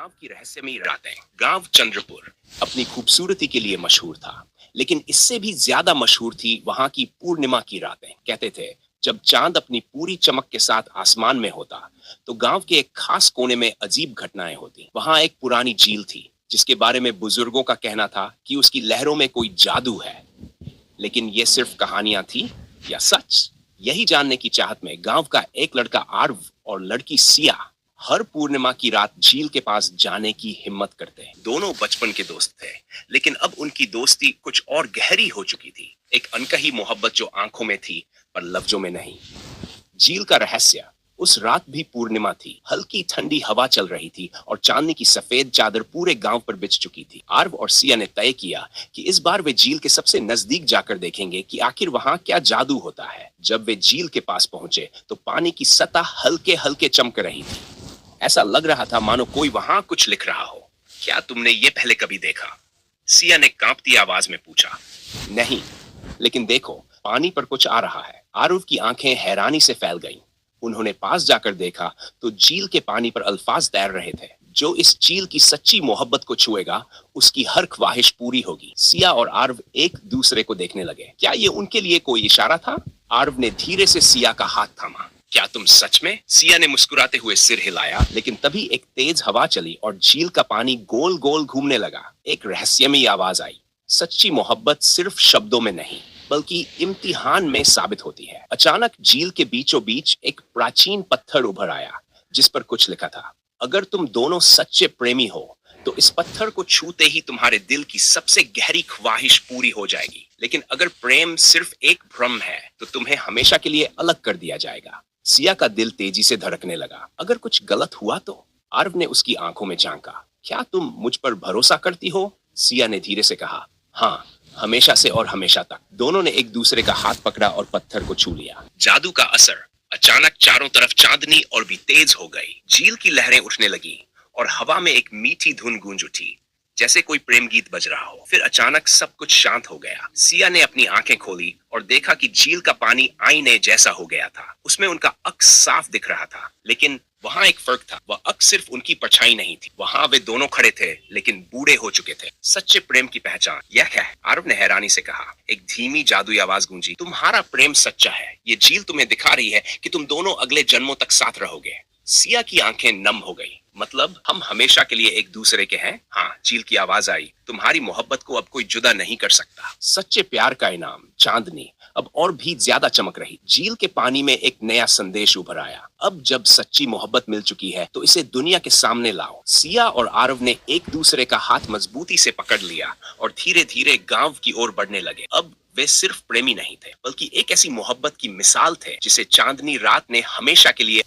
गांव की रहस्यमयी रातें। गांव चंद्रपुर अपनी खूबसूरती के लिए मशहूर था, लेकिन इससे भी ज्यादा मशहूर थी वहां की पूर्णिमा की रातें। कहते थे जब चांद अपनी पूरी चमक के साथ आसमान में होता तो गांव के एक खास कोने में अजीब घटनाएं होती। वहां एक पुरानी झील थी जिसके बारे में बुजुर्गों का कहना था कि उसकी लहरों में कोई जादू है। लेकिन ये सिर्फ कहानियां थी या सच? यही जानने की चाहत में गांव का एक लड़का आर्व और लड़की सिया हर पूर्णिमा की रात झील के पास जाने की हिम्मत करते हैं। दोनों बचपन के दोस्त थे, लेकिन अब उनकी दोस्ती कुछ और गहरी हो चुकी थी। एक अनकही मोहब्बत जो आंखों में थी पर लफ्जों में नहीं। झील का रहस्य। उस रात भी पूर्णिमा थी, हल्की ठंडी हवा चल रही थी और चांदनी की सफेद चादर पूरे गांव पर बिछ चुकी थी। आर्व और सिया ने तय किया कि इस बार वे झील के सबसे नजदीक जाकर देखेंगे कि आखिर वहां क्या जादू होता है। जब वे झील के पास पहुंचे तो पानी की सतह हल्के हल्के चमक रही थी। ऐसा लग रहा था मानो कोई वहां कुछ लिख रहा हो। क्या तुमने ये पहले कभी देखा? सिया ने कांपती आवाज में पूछा। नहीं, लेकिन देखो, पानी पर कुछ आ रहा है। आरुफ की आंखें हैरानी से फैल गईं। उन्होंने पास जाकर देखा तो झील के पानी पर अल्फाज तैर रहे थे, जो इस झील की सच्ची मोहब्बत को छुएगा उसकी हर ख्वाहिश पूरी होगी। सिया और आर्व एक दूसरे को देखने लगे। क्या ये उनके लिए कोई इशारा था? आर्व ने धीरे से सिया का हाथ थामा। क्या तुम सच में? सिया ने मुस्कुराते हुए सिर हिलाया, लेकिन तभी एक तेज हवा चली और झील का पानी गोल गोल घूमने लगा। एक रहस्यमयी आवाज आई। सच्ची मोहब्बत सिर्फ शब्दों में नहीं बल्कि इम्तिहान में साबित होती है। अचानक झील के बीचों बीच एक प्राचीन पत्थर उभर आया जिस पर कुछ लिखा था। अगर तुम दोनों सच्चे प्रेमी हो तो इस पत्थर को छूते ही तुम्हारे दिल की सबसे गहरी ख्वाहिश पूरी हो जाएगी। लेकिन अगर प्रेम सिर्फ एक भ्रम है तो तुम्हें हमेशा के लिए अलग कर दिया जाएगा। सिया का दिल तेजी से धड़कने लगा। अगर कुछ गलत हुआ तो? आर्व ने उसकी आंखों में झांका। क्या तुम मुझ पर भरोसा करती हो? सिया ने धीरे से कहा। हाँ, हमेशा से और हमेशा तक। दोनों ने एक दूसरे का हाथ पकड़ा और पत्थर को छू लिया। जादू का असर। अचानक चारों तरफ चांदनी और भी तेज हो गई। झील की लहरें उठने लगी और हवा में एक मीठी धुन गूंज उठी, जैसे कोई प्रेम गीत बज रहा हो। फिर अचानक सब कुछ शांत हो गया। सिया ने अपनी आंखें खोली और देखा कि झील का पानी आईने जैसा हो गया था। उसमें उनका अक्स साफ दिख रहा था, लेकिन वहां एक फर्क था। वह अक्स सिर्फ उनकी परछाई नहीं थी। वहां वे दोनों खड़े थे, लेकिन बूढ़े हो चुके थे। सच्चे प्रेम की पहचान यह है, आरव ने हैरानी से कहा। एक धीमी जादुई आवाज गूंजी। तुम्हारा प्रेम सच्चा है। ये झील तुम्हें दिखा रही है कि तुम दोनों अगले जन्मों तक साथ रहोगे। सिया की आंखें नम हो गई। मतलब हम हमेशा के लिए एक दूसरे के हैं? हाँ, झील की आवाज आई। तुम्हारी मोहब्बत को अब कोई जुदा नहीं कर सकता। सच्चे प्यार का इनाम। चांदनी अब और भी ज्यादा चमक रही। झील के पानी में एक नया संदेश उभर आया। अब जब सच्ची मोहब्बत मिल चुकी है तो इसे दुनिया के सामने लाओ। सिया और आरव ने एक दूसरे का हाथ मजबूती से पकड़ लिया और धीरे धीरे गांव की ओर बढ़ने लगे। अब वे सिर्फ प्रेमी नहीं थे, बल्कि एक ऐसी मोहब्बत की मिसाल थे जिसे चांदनी रात ने हमेशा के लिए